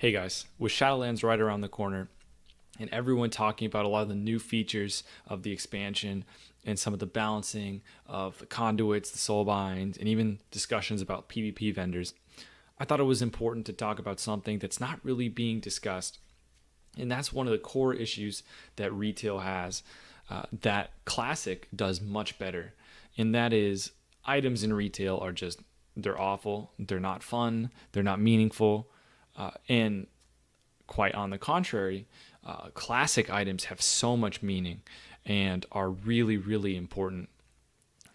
Hey guys, with Shadowlands right around the corner, and everyone talking about a lot of the new features of the expansion and some of the balancing of the conduits, the soulbinds, and even discussions about PvP vendors, I thought it was important to talk about something that's not really being discussed. And that's one of the core issues that retail has that Classic does much better. And that is items in retail are just, they're awful, they're not fun, they're not meaningful. And quite on the contrary, classic items have so much meaning and are really, really important.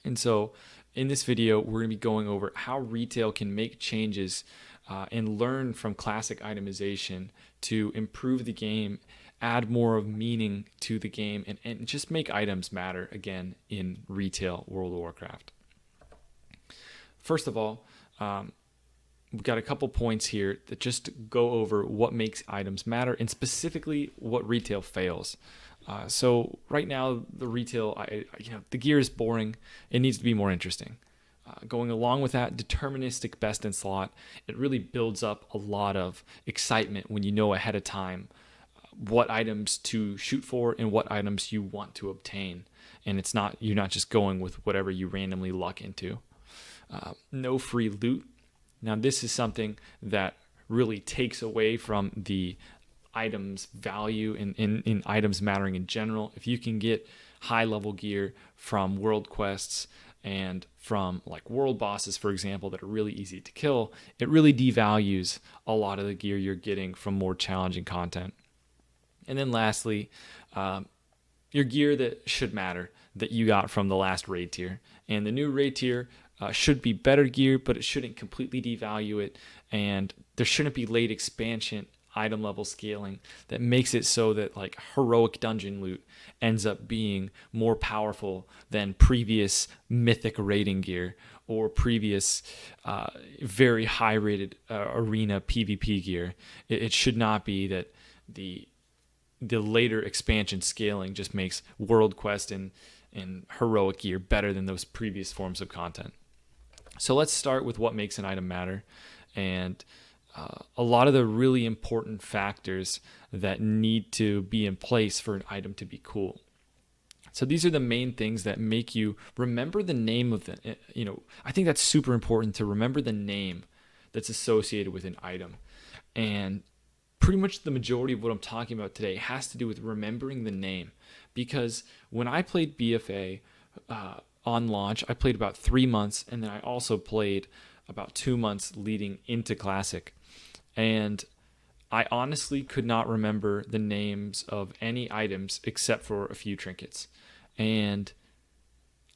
And so, in this video, we're going to be going over how retail can make changes and learn from classic itemization to improve the game, add more of meaning to the game, and just make items matter again in retail World of Warcraft. First of all, we've got a couple points here that just go over what makes items matter and specifically what retail fails. So right now the retail, the gear is boring. It needs to be more interesting. Going along with that, deterministic best in slot, it really builds up a lot of excitement when you know ahead of time what items to shoot for and what items you want to obtain. And you're not just going with whatever you randomly luck into. No free loot. Now, this is something that really takes away from the items value in items mattering in general. If you can get high level gear from world quests and from like world bosses, for example, that are really easy to kill, it really devalues a lot of the gear you're getting from more challenging content. And then lastly, your gear that should matter that you got from the last raid tier. And the new raid tier should be better gear, but it shouldn't completely devalue it. And there shouldn't be late expansion item level scaling that makes it so that like heroic dungeon loot ends up being more powerful than previous mythic raiding gear or previous very high rated arena PvP gear. It should not be that the later expansion scaling just makes world quest and heroic gear better than those previous forms of content. So let's start with what makes an item matter and a lot of the really important factors that need to be in place for an item to be cool. So these are the main things that make you remember the name of the, I think that's super important to remember the name that's associated with an item. And pretty much the majority of what I'm talking about today has to do with remembering the name. Because when I played BFA on launch, I played about 3 months, and then I also played about 2 months leading into Classic. And I honestly could not remember the names of any items except for a few trinkets. And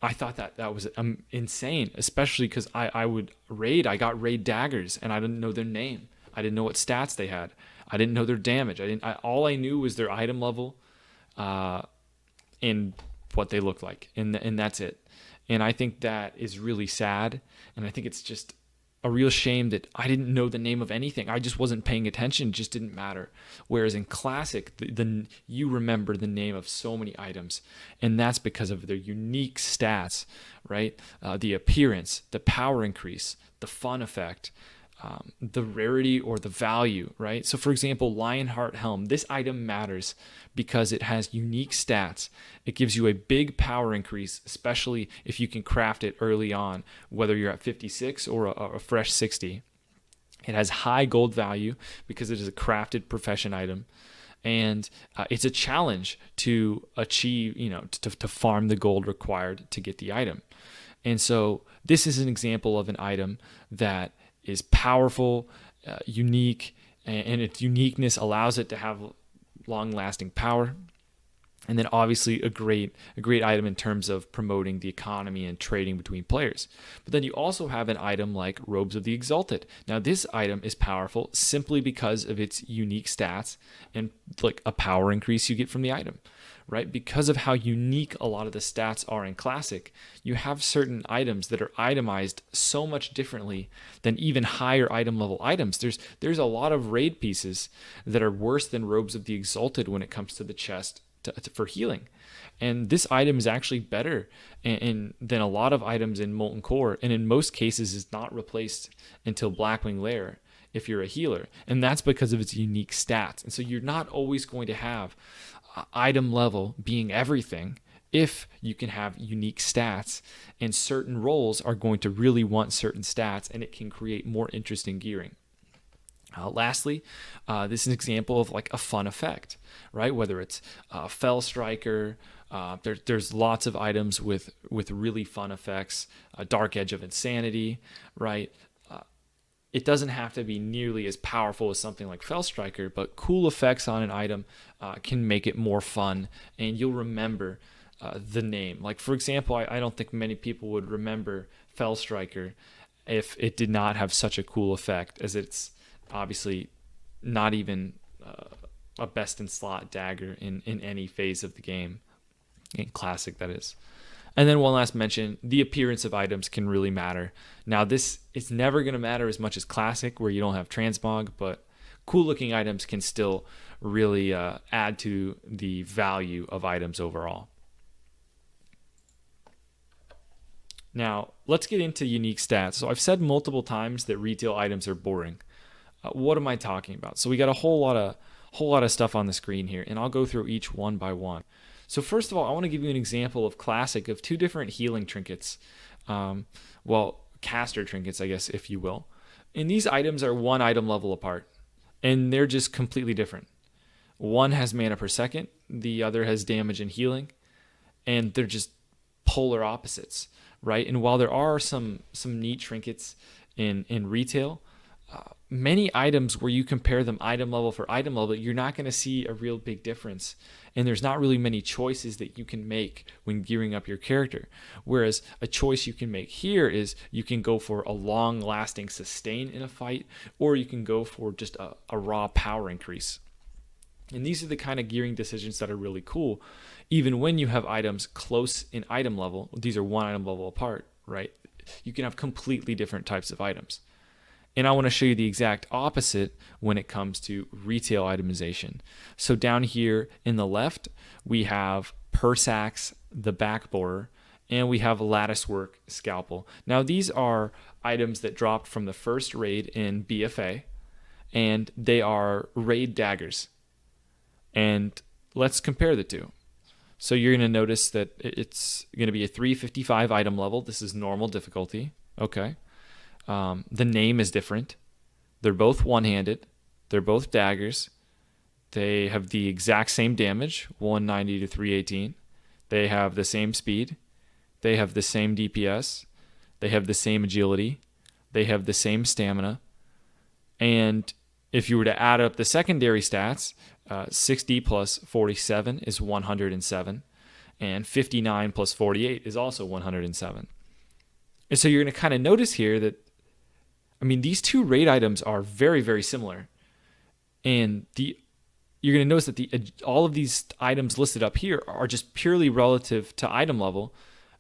I thought that was insane, especially because I got raid daggers, and I didn't know their name. I didn't know what stats they had. I didn't know their damage. All I knew was their item level, and what they looked like, and that's it. And I think that is really sad, and I think it's just a real shame that I didn't know the name of anything. I just wasn't paying attention; it just didn't matter. Whereas in Classic, you remember the name of so many items, and that's because of their unique stats, right? The appearance, the power increase, the fun effect. The rarity or the value, right? So for example, Lionheart Helm, this item matters because it has unique stats. It gives you a big power increase, especially if you can craft it early on, whether you're at 56 or a fresh 60. It has high gold value because it is a crafted profession item. And it's a challenge to achieve, to farm the gold required to get the item. And so this is an example of an item that is powerful, unique, and its uniqueness allows it to have long-lasting power. And then obviously a great item in terms of promoting the economy and trading between players. But then you also have an item like Robes of the Exalted. Now this item is powerful simply because of its unique stats and like a power increase you get from the item. Right? Because of how unique a lot of the stats are in Classic, you have certain items that are itemized so much differently than even higher item level items. There's a lot of raid pieces that are worse than Robes of the Exalted when it comes to the chest for healing. And this item is actually better than a lot of items in Molten Core, and in most cases is not replaced until Blackwing Lair. if you're a healer, and that's because of its unique stats. And so you're not always going to have item level being everything if you can have unique stats, and certain roles are going to really want certain stats, and it can create more interesting gearing. Lastly, this is an example of like a fun effect, right? Whether it's Fell Striker, there's lots of items with really fun effects, Dark Edge of Insanity, right? It doesn't have to be nearly as powerful as something like Fell Striker, but cool effects on an item can make it more fun, and you'll remember the name. Like, for example, I don't think many people would remember Fell Striker if it did not have such a cool effect, as it's obviously not even a best in slot dagger in any phase of the game, in Classic that is. And then one last mention, the appearance of items can really matter. Now this is never going to matter as much as Classic, where you don't have transmog, but cool looking items can still really add to the value of items overall. Now let's get into unique stats. So I've said multiple times that retail items are boring. What am I talking about? So we got a whole lot of stuff on the screen here, and I'll go through each one by one. So first of all, I want to give you an example of Classic of two different healing trinkets. Caster trinkets, I guess, if you will. And these items are one item level apart, and they're just completely different. One has mana per second, the other has damage and healing, and they're just polar opposites, right? And while there are some neat trinkets in retail, many items where you compare them item level for item level, you're not going to see a real big difference. And there's not really many choices that you can make when gearing up your character. Whereas a choice you can make here is you can go for a long lasting sustain in a fight, or you can go for just a raw power increase. And these are the kind of gearing decisions that are really cool. Even when you have items close in item level, these are one item level apart, right? You can have completely different types of items. And I want to show you the exact opposite when it comes to retail itemization. So down here in the left, we have Persax, the Backborer, and we have Latticework Scalpel. Now these are items that dropped from the first raid in BFA, and they are raid daggers. And let's compare the two. So you're going to notice that it's going to be a 355 item level. This is normal difficulty. Okay. The name is different. They're both one-handed. They're both daggers. They have the exact same damage, 190 to 318. They have the same speed. They have the same DPS. They have the same agility. They have the same stamina. And if you were to add up the secondary stats, 60 plus 47 is 107. And 59 plus 48 is also 107. And so you're going to kind of notice here that, these two raid items are very, very similar. And you're going to notice that all of these items listed up here are just purely relative to item level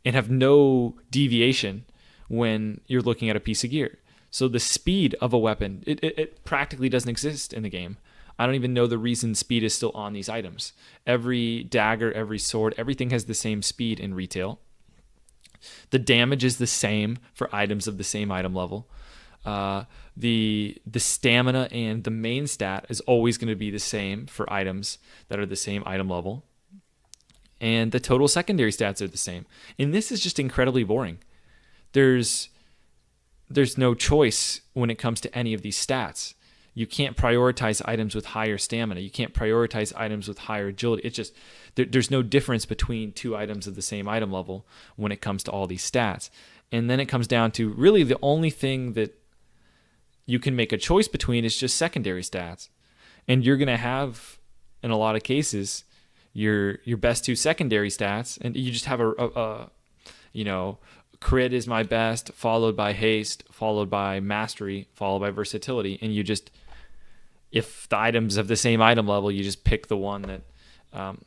and have no deviation when you're looking at a piece of gear. So the speed of a weapon, it practically doesn't exist in the game. I don't even know the reason speed is still on these items. Every dagger, every sword, everything has the same speed in retail. The damage is the same for items of the same item level. The stamina and the main stat is always going to be the same for items that are the same item level. And the total secondary stats are the same. And this is just incredibly boring. There's no choice when it comes to any of these stats. You can't prioritize items with higher stamina. You can't prioritize items with higher agility. It's just, there's no difference between two items of the same item level when it comes to all these stats. And then it comes down to really the only thing that you can make a choice between is just secondary stats. And you're going to have, in a lot of cases, your best two secondary stats, and you just have a crit is my best, followed by haste, followed by mastery, followed by versatility, and you just, if the items of the same item level, you just pick the one that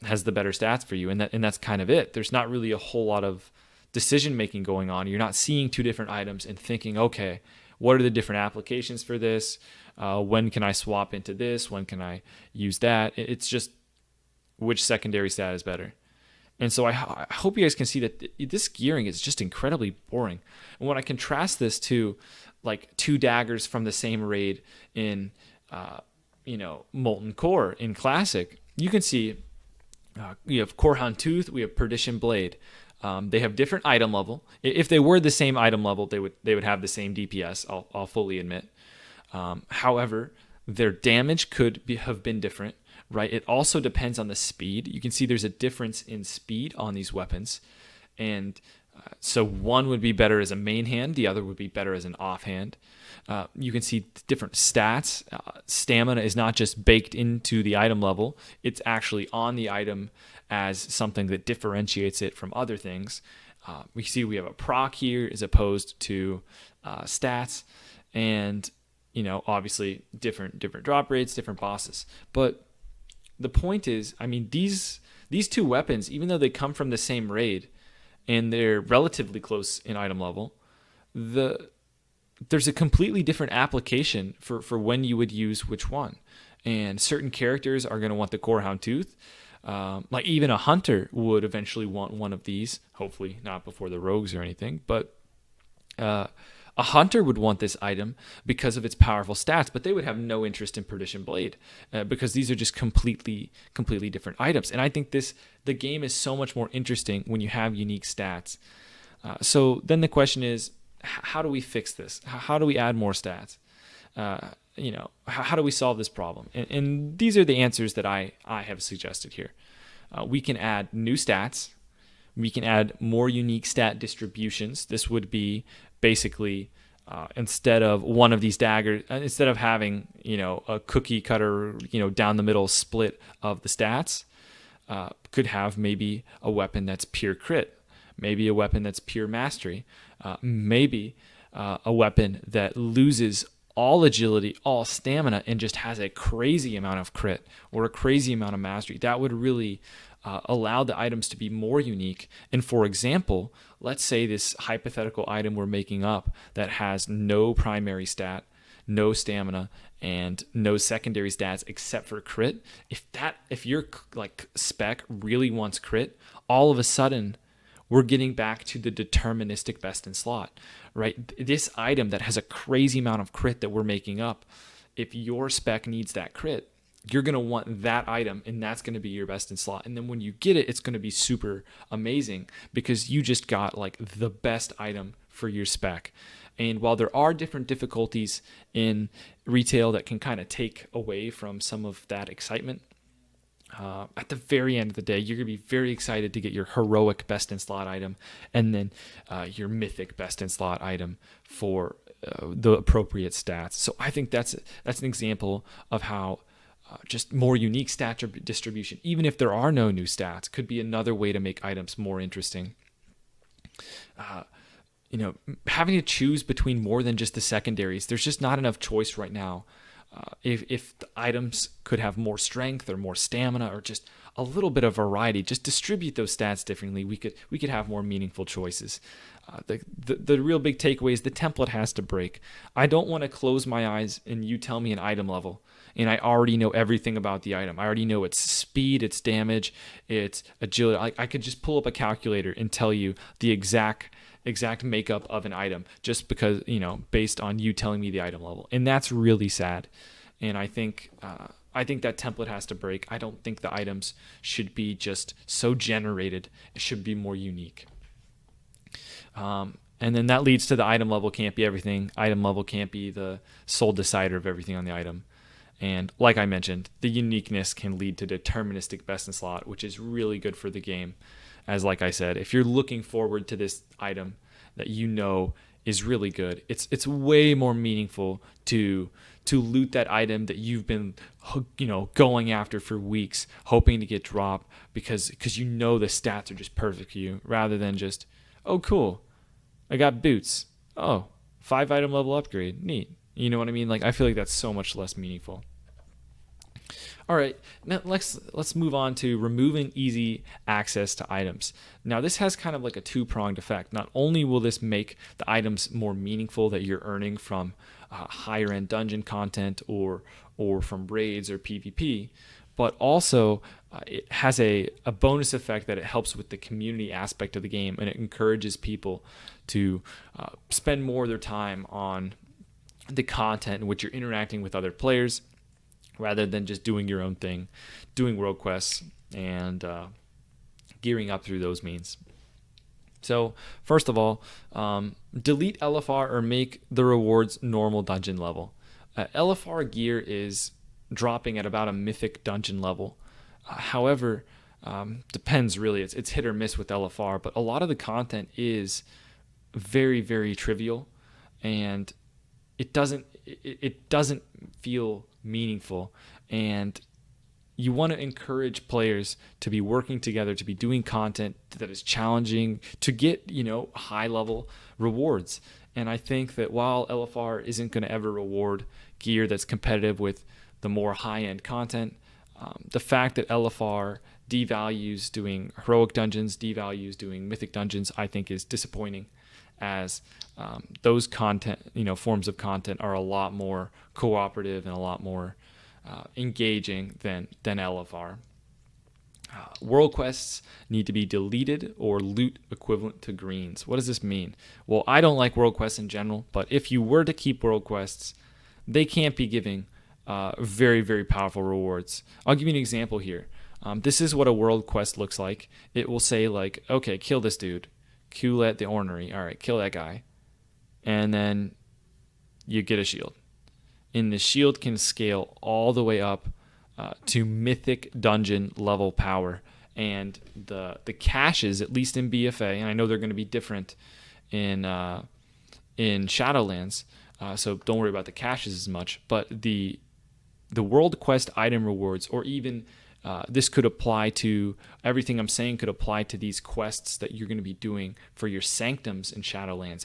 has the better stats for you, and that's kind of it. There's not really a whole lot of decision making going on. You're not seeing two different items and thinking, okay, what are the different applications for this? When can I swap into this? When can I use that? It's just which secondary stat is better. And so I hope you guys can see that this gearing is just incredibly boring. And when I contrast this to like 2 daggers from the same raid in Molten Core in Classic, you can see we have Corehound Tooth, we have Perdition Blade. They have different item level. If they were the same item level, they would have the same DPS. I'll fully admit. However, their damage could have been different, right? It also depends on the speed. You can see there's a difference in speed on these weapons, and so one would be better as a main hand, the other would be better as an offhand. You can see different stats. Stamina is not just baked into the item level, it's actually on the item as something that differentiates it from other things. We see we have a proc here as opposed to stats, and obviously different drop rates, different bosses. But the point is, I mean, these 2 weapons, even though they come from the same raid and they're relatively close in item level, there's a completely different application for when you would use which one. And certain characters are going to want the Corehound Tooth. Like even a hunter would eventually want one of these, hopefully not before the rogues or anything, but a hunter would want this item because of its powerful stats, but they would have no interest in Perdition Blade because these are just completely different items. And I think the game is so much more interesting when you have unique stats. So then the question is, how do we fix this? How do we add more stats? How do we solve this problem? And these are the answers that I have suggested here. We can add new stats. We can add more unique stat distributions. This would be basically instead of one of these daggers, instead of having a cookie cutter down the middle split of the stats, could have maybe a weapon that's pure crit, maybe a weapon that's pure mastery, maybe a weapon that loses all agility, all stamina, and just has a crazy amount of crit or a crazy amount of mastery. That would really allow the items to be more unique. And for example, let's say this hypothetical item we're making up that has no primary stat, no stamina, and no secondary stats except for crit. If your like spec really wants crit, all of a sudden we're getting back to the deterministic best in slot, right? This item that has a crazy amount of crit that we're making up, if your spec needs that crit, you're going to want that item, and that's going to be your best in slot. And then when you get it, it's going to be super amazing because you just got like the best item for your spec. And while there are different difficulties in retail that can kind of take away from some of that excitement, at the very end of the day, you're going to be very excited to get your heroic best in slot item and then your mythic best in slot item for the appropriate stats. So I think that's an example of how just more unique stat distribution, even if there are no new stats, could be another way to make items more interesting. Having to choose between more than just the secondaries, there's just not enough choice right now. If the items could have more strength or more stamina or just a little bit of variety, just distribute those stats differently, we could have more meaningful choices. The real big takeaway is the template has to break. I don't want to close my eyes and you tell me an item level and I already know everything about the item. I already know its speed, its damage, its agility. I could just pull up a calculator and tell you the exact makeup of an item just because, based on you telling me the item level. And that's really sad. And I think that template has to break. I don't think the items should be just so generated. It should be more unique. And then that leads to the item level can't be everything. Item level can't be the sole decider of everything on the item. And like I mentioned, the uniqueness can lead to deterministic best in slot, which is really good for the game. As like I said, if you're looking forward to this item that is really good, it's way more meaningful to loot that item that you've been going after for weeks, hoping to get dropped because the stats are just perfect for you, rather than just, oh cool, I got boots, 5 item level upgrade, neat. You know what I mean? Like, I feel like that's so much less meaningful. All right, now let's move on to removing easy access to items. Now, this has kind of like a two-pronged effect. Not only will this make the items more meaningful that you're earning from higher-end dungeon content or from raids or PvP, but also it has a bonus effect that it helps with the community aspect of the game, and it encourages people to spend more of their time on the content in which you're interacting with other players rather than just doing your own thing, doing world quests and gearing up through those means. So first of all, delete LFR or make the rewards normal dungeon level. LFR gear is dropping at about a mythic dungeon level. However, depends really. It's hit or miss with LFR, but a lot of the content is very, very trivial, and it doesn't feel meaningful. And you want to encourage players to be working together, to be doing content that is challenging, to get, high level rewards. And I think that while LFR isn't going to ever reward gear that's competitive with the more high end content, the fact that LFR devalues doing heroic dungeons, devalues doing mythic dungeons, I think is disappointing, as those content, forms of content are a lot more cooperative and a lot more engaging than LFR. World quests need to be deleted or loot equivalent to greens. What does this mean? Well, I don't like world quests in general, but if you were to keep world quests, they can't be giving very, very powerful rewards. I'll give you an example here. This is what a world quest looks like. It will say like, okay, kill this dude. Kulet the Ornery. All right, kill that guy. And then you get a shield. And the shield can scale all the way up to mythic dungeon level power. And the caches, at least in BFA, and I know they're going to be different in Shadowlands, so don't worry about the caches as much. But the world quest item rewards, or even this could apply to everything I'm saying, could apply to these quests that you're going to be doing for your sanctums in Shadowlands.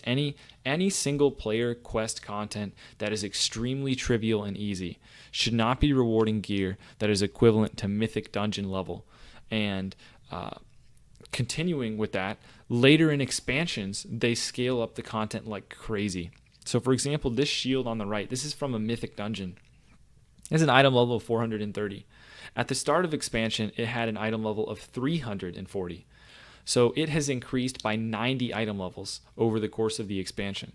Any single player quest content that is extremely trivial and easy should not be rewarding gear that is equivalent to mythic dungeon level. And continuing with that, later in expansions, they scale up the content like crazy. So for example, this shield on the right, this is from a mythic dungeon. It's an item level of 430. At the start of expansion, it had an item level of 340. So it has increased by 90 item levels over the course of the expansion.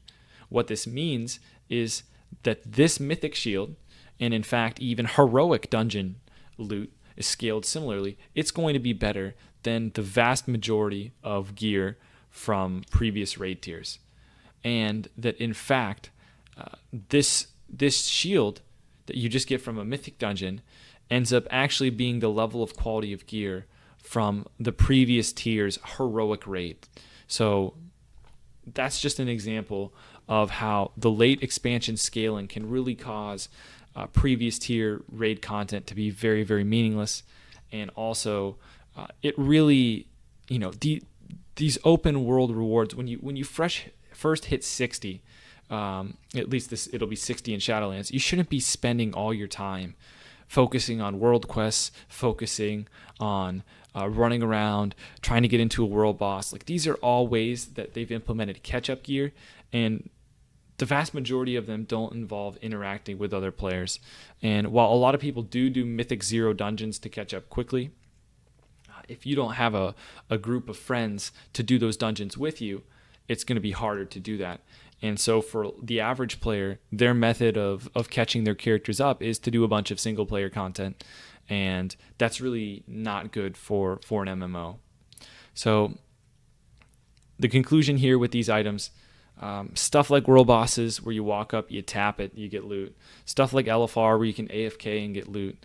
What this means is that this mythic shield, and in fact even heroic dungeon loot, is scaled similarly. It's going to be better than the vast majority of gear from previous raid tiers. And that in fact, this shield that you just get from a mythic dungeon ends up actually being the level of quality of gear from the previous tier's heroic raid. So that's just an example of how the late expansion scaling can really cause previous tier raid content to be very, very meaningless. And also it really, these open world rewards, when you first hit 60, at least it'll be 60 in Shadowlands, you shouldn't be spending all your time focusing on world quests, focusing on running around, trying to get into a world boss. Like, these are all ways that they've implemented catch-up gear, and the vast majority of them don't involve interacting with other players. And while a lot of people do Mythic Zero dungeons to catch up quickly, if you don't have a group of friends to do those dungeons with you, it's going to be harder to do that. And so for the average player, their method of catching their characters up is to do a bunch of single player content. And that's really not good for an MMO. So the conclusion here with these items, stuff like world bosses where you walk up, you tap it, you get loot. Stuff like LFR where you can AFK and get loot.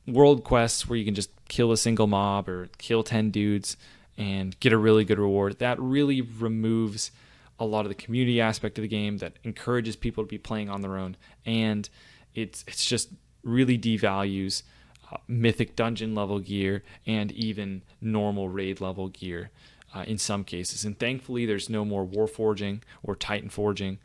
World quests where you can just kill a single mob or kill 10 dudes and get a really good reward. That really removes a lot of the community aspect of the game, that encourages people to be playing on their own, and it's just really devalues mythic dungeon level gear and even normal raid level gear in some cases. And thankfully there's no more warforging or titan forging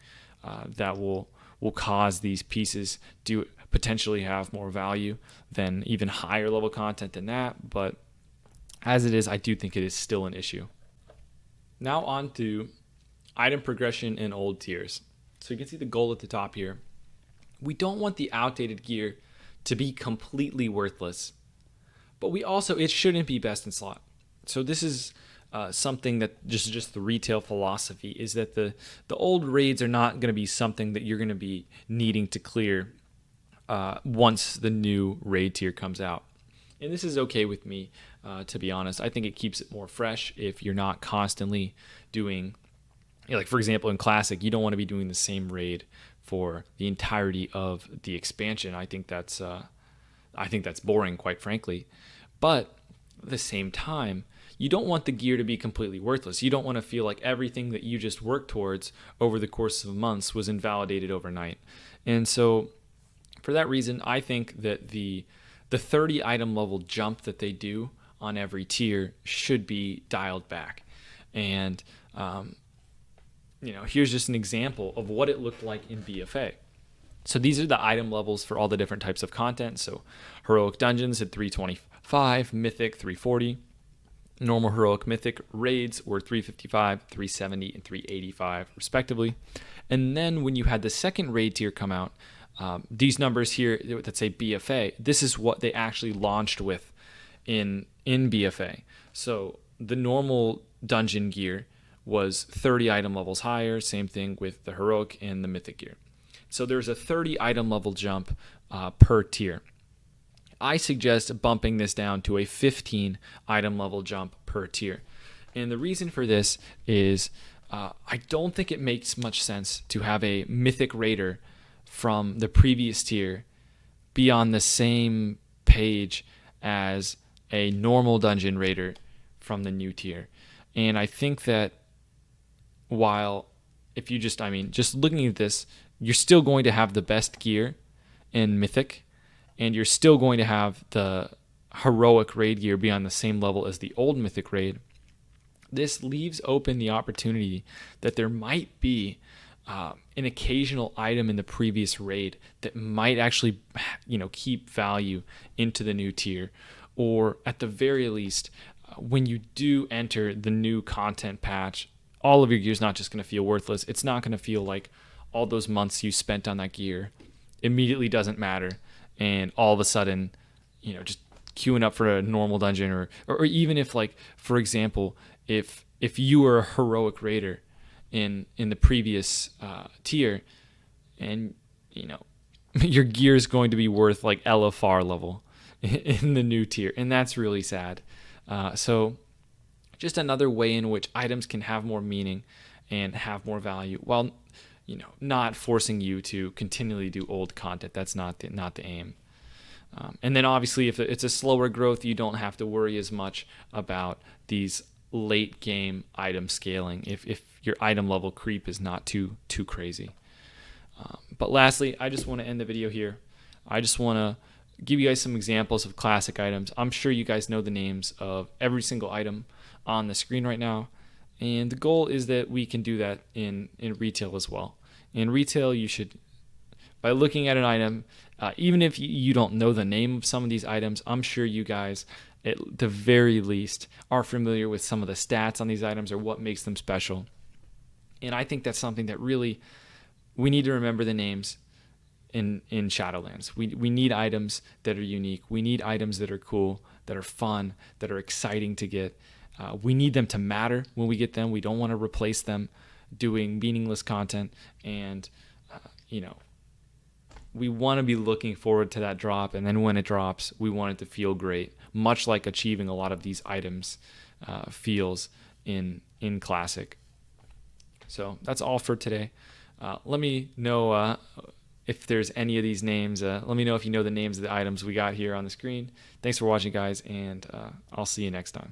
that will cause these pieces to potentially have more value than even higher level content than that. But as it is, I do think it is still an issue. Now on to item progression in old tiers. So you can see the goal at the top here. We don't want the outdated gear to be completely worthless, but it shouldn't be best in slot. So this is something that just the retail philosophy is that the old raids are not going to be something that you're going to be needing to clear once the new raid tier comes out. And this is okay with me, to be honest. I think it keeps it more fresh if you're not constantly doing, like for example in Classic, you don't want to be doing the same raid for the entirety of the expansion. I think that's boring, quite frankly. But at the same time, you don't want the gear to be completely worthless. You don't want to feel like everything that you just worked towards over the course of months was invalidated overnight. And so for that reason, I think that the 30 item level jump that they do on every tier should be dialed back. And here's just an example of what it looked like in BFA. So these are the item levels for all the different types of content. So Heroic Dungeons at 325, Mythic 340, normal Heroic Mythic raids were 355, 370, and 385 respectively. And then when you had the second raid tier come out, these numbers here that say BFA, this is what they actually launched with in BFA. So the normal dungeon gear was 30 item levels higher, same thing with the Heroic and the Mythic gear. So there's a 30 item level jump per tier. I suggest bumping this down to a 15 item level jump per tier. And the reason for this is I don't think it makes much sense to have a Mythic Raider from the previous tier be on the same page as a normal Dungeon Raider from the new tier. And I think that while if you just looking at this, you're still going to have the best gear in Mythic, and you're still going to have the Heroic raid gear be on the same level as the old Mythic raid. This leaves open the opportunity that there might be an occasional item in the previous raid that might actually, keep value into the new tier, or at the very least, when you do enter the new content patch, all of your gear is not just going to feel worthless. It's not going to feel like all those months you spent on that gear immediately doesn't matter, and all of a sudden, just queuing up for a normal dungeon, or even if, like, for example, if you were a Heroic Raider in the previous tier, and your gear is going to be worth like LFR level in the new tier, and that's really sad. So just another way in which items can have more meaning and have more value, while not forcing you to continually do old content. That's not the aim. And then obviously, if it's a slower growth, you don't have to worry as much about these late game item scaling if your item level creep is not too crazy. But lastly, I just want to end the video here. I just want to give you guys some examples of classic items. I'm sure you guys know the names of every single item on the screen right now, and the goal is that we can do that in retail as well. In retail, you should, by looking at an item, even if you don't know the name of some of these items, I'm sure you guys at the very least are familiar with some of the stats on these items or what makes them special. And I think that's something that really we need to remember the names in Shadowlands. We need items that are unique. We need items that are cool, that are fun, that are exciting to get. We need them to matter when we get them. We don't want to replace them doing meaningless content. And, we want to be looking forward to that drop. And then when it drops, we want it to feel great, much like achieving a lot of these items feels in Classic. So that's all for today. Let me know if there's any of these names. Let me know if you know the names of the items we got here on the screen. Thanks for watching, guys, and I'll see you next time.